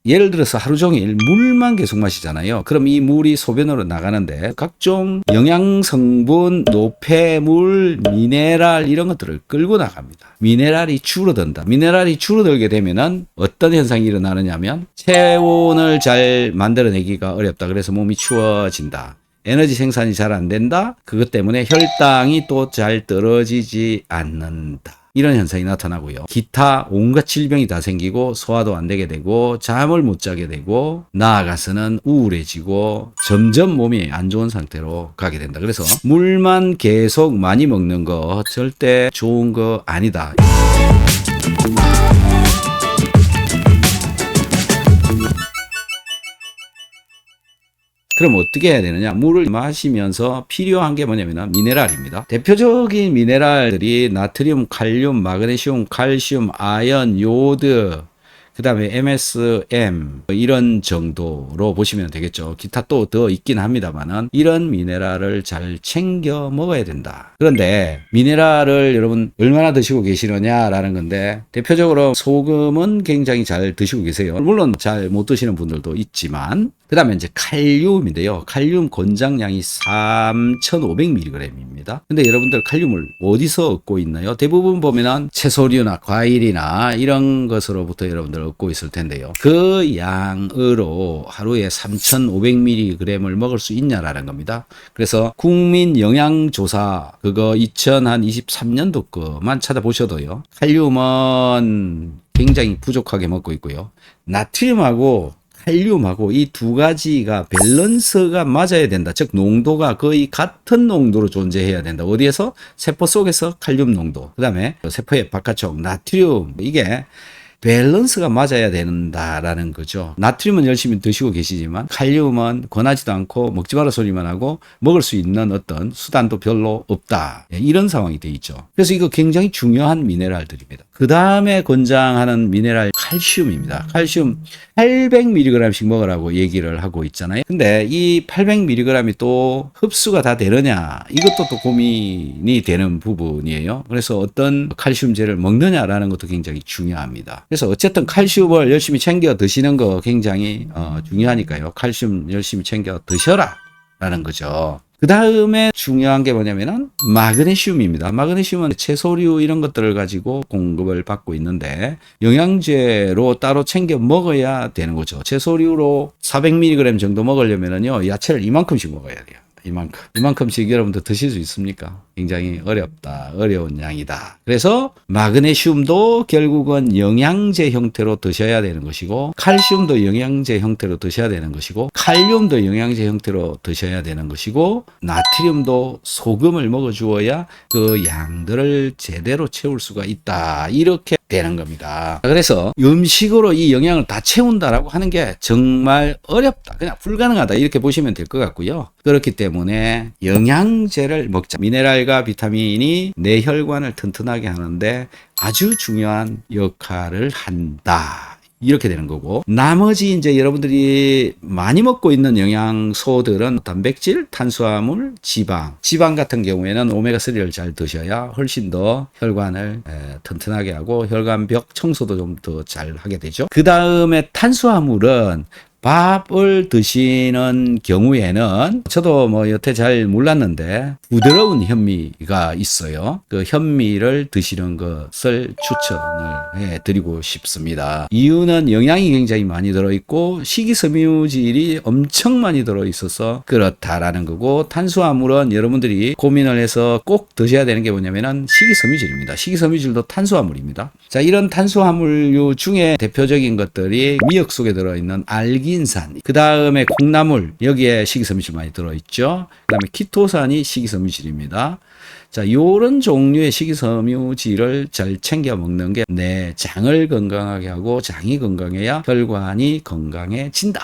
예를 들어서 하루 종일 물만 계속 마시잖아요. 그럼 이 물이 소변으로 나가는데 각종 영양성분, 노폐물, 미네랄 이런 것들을 끌고 나갑니다. 미네랄이 줄어든다. 미네랄이 줄어들게 되면은 어떤 현상이 일어나느냐면 체온을 잘 만들어내기가 어렵다. 그래서 몸이 추워진다. 에너지 생산이 잘 안 된다. 그것 때문에 혈당이 또 잘 떨어지지 않는다. 이런 현상이 나타나고요. 기타 온갖 질병이 다 생기고 소화도 안 되게 되고 잠을 못 자게 되고 나아가서는 우울해지고 점점 몸이 안 좋은 상태로 가게 된다. 그래서 물만 계속 많이 먹는 거 절대 좋은 거 아니다. 그럼 어떻게 해야 되느냐? 물을 마시면서 필요한 게 뭐냐면 미네랄입니다. 대표적인 미네랄들이 나트륨, 칼륨, 마그네슘, 칼슘, 아연, 요드, 그 다음에 MSM 이런 정도로 보시면 되겠죠. 기타 또 더 있긴 합니다만은 이런 미네랄을 잘 챙겨 먹어야 된다. 그런데 미네랄을 여러분 얼마나 드시고 계시느냐라는 건데 대표적으로 소금은 굉장히 잘 드시고 계세요. 물론 잘 못 드시는 분들도 있지만 그 다음에 이제 칼륨인데요. 칼륨 권장량이 3,500mg입니다. 근데 여러분들 칼륨을 어디서 얻고 있나요? 대부분 보면은 채소류나 과일이나 이런 것으로부터 여러분들 얻고 있을 텐데요. 그 양으로 하루에 3,500mg을 먹을 수 있냐라는 겁니다. 그래서 국민 영양조사 그거 2023년도 거만 찾아보셔도요. 칼륨은 굉장히 부족하게 먹고 있고요. 나트륨하고 칼륨하고 이 두 가지가 밸런스가 맞아야 된다. 즉 농도가 거의 같은 농도로 존재해야 된다. 어디에서? 세포 속에서 칼륨 농도. 그 다음에 세포의 바깥쪽 나트륨. 이게 밸런스가 맞아야 된다라는 거죠. 나트륨은 열심히 드시고 계시지만 칼륨은 권하지도 않고 먹지 마라 소리만 하고 먹을 수 있는 어떤 수단도 별로 없다. 이런 상황이 돼 있죠. 그래서 이거 굉장히 중요한 미네랄들입니다. 그 다음에 권장하는 미네랄 칼슘입니다. 칼슘 800mg씩 먹으라고 얘기를 하고 있잖아요. 근데 이 800mg이 또 흡수가 다 되느냐 이것도 또 고민이 되는 부분이에요. 그래서 어떤 칼슘제를 먹느냐라는 것도 굉장히 중요합니다. 그래서 어쨌든 칼슘을 열심히 챙겨 드시는 거 굉장히 중요하니까요. 칼슘 열심히 챙겨 드셔라 라는 거죠. 그 다음에 중요한 게 뭐냐면은 마그네슘입니다. 마그네슘은 채소류 이런 것들을 가지고 공급을 받고 있는데 영양제로 따로 챙겨 먹어야 되는 거죠. 채소류로 400mg 정도 먹으려면은요, 야채를 이만큼씩 먹어야 돼요. 이만큼씩 여러분들 드실 수 있습니까? 굉장히 어려운 양이다. 그래서 마그네슘도 결국은 영양제 형태로 드셔야 되는 것이고 칼슘도 영양제 형태로 드셔야 되는 것이고 칼륨도 영양제 형태로 드셔야 되는 것이고 나트륨도 소금을 먹어 주어야 그 양들을 제대로 채울 수가 있다. 이렇게 되는 겁니다. 그래서 음식으로 이 영양을 다 채운다라고 하는 게 정말 어렵다. 그냥 불가능하다. 이렇게 보시면 될 것 같고요. 그렇기 때문에 영양제를 먹자. 미네랄과 비타민이 내 혈관을 튼튼하게 하는데 아주 중요한 역할을 한다. 이렇게 되는 거고 나머지 이제 여러분들이 많이 먹고 있는 영양소들은 단백질, 탄수화물, 지방 같은 경우에는 오메가3를 잘 드셔야 훨씬 더 혈관을 튼튼하게 하고 혈관벽 청소도 좀 더 잘 하게 되죠. 그 다음에 탄수화물은 밥을 드시는 경우에는 저도 뭐 여태 잘 몰랐는데 부드러운 현미가 있어요. 그 현미를 드시는 것을 추천을 해드리고 싶습니다. 이유는 영양이 굉장히 많이 들어있고 식이섬유질이 엄청 많이 들어있어서 그렇다라는 거고 탄수화물은 여러분들이 고민을 해서 꼭 드셔야 되는 게 뭐냐면은 식이섬유질입니다. 식이섬유질도 탄수화물입니다. 자, 이런 탄수화물류 중에 대표적인 것들이 미역 속에 들어있는 알긴산, 그 다음에 콩나물, 여기에 식이섬유질 많이 들어있죠. 그 다음에 키토산이 식이섬유질입니다. 자, 요런 종류의 식이섬유질을 잘 챙겨 먹는 게 내 장을 건강하게 하고 장이 건강해야 혈관이 건강해진다.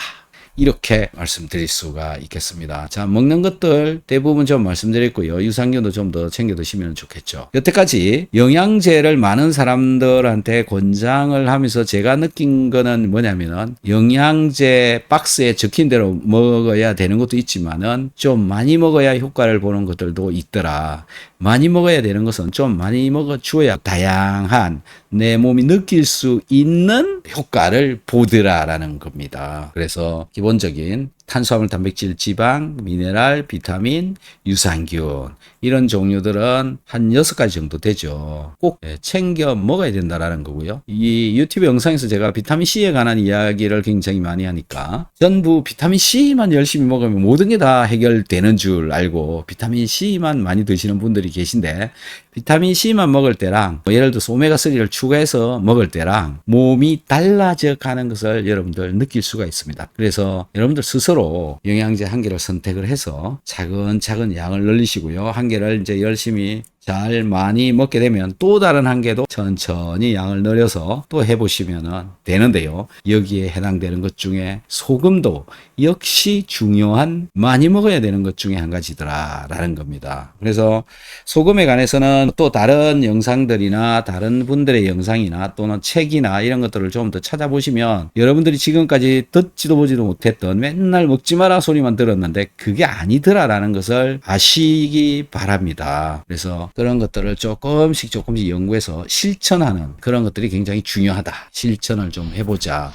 이렇게 말씀드릴 수가 있겠습니다. 자, 먹는 것들 대부분 좀 말씀드렸고요. 유산균도 좀 더 챙겨 드시면 좋겠죠. 여태까지 영양제를 많은 사람들한테 권장을 하면서 제가 느낀 거는 뭐냐면은 영양제 박스에 적힌 대로 먹어야 되는 것도 있지만은 좀 많이 먹어야 효과를 보는 것들도 있더라. 많이 먹어야 되는 것은 좀 많이 먹어 주어야 다양한 내 몸이 느낄 수 있는 효과를 보더라라는 겁니다. 그래서 기본적인 탄수화물, 단백질, 지방, 미네랄, 비타민, 유산균 이런 종류들은 한 6가지 정도 되죠. 꼭 챙겨 먹어야 된다라는 거고요. 이 유튜브 영상에서 제가 비타민C에 관한 이야기를 굉장히 많이 하니까 전부 비타민C만 열심히 먹으면 모든 게 다 해결되는 줄 알고 비타민C만 많이 드시는 분들이 계신데 비타민C만 먹을 때랑 예를 들어서 오메가3를 추가해서 먹을 때랑 몸이 달라져 가는 것을 여러분들 느낄 수가 있습니다. 그래서 여러분들 스스로 영양제 한 개를 선택을 해서 차근차근 양을 늘리시고요. 한 개를 이제 열심히 잘 많이 먹게 되면 또 다른 한 개도 천천히 양을 늘려서 또 해보시면 되는데요. 여기에 해당되는 것 중에 소금도 역시 중요한 많이 먹어야 되는 것 중에 한 가지더라라는 겁니다. 그래서 소금에 관해서는 또 다른 영상들이나 다른 분들의 영상이나 또는 책이나 이런 것들을 좀 더 찾아보시면 여러분들이 지금까지 듣지도 보지도 못했던 맨날 먹지 마라 소리만 들었는데 그게 아니더라라는 것을 아시기 바랍니다. 그래서 그런 것들을 조금씩 연구해서 실천하는 그런 것들이 굉장히 중요하다. 실천을 좀 해보자.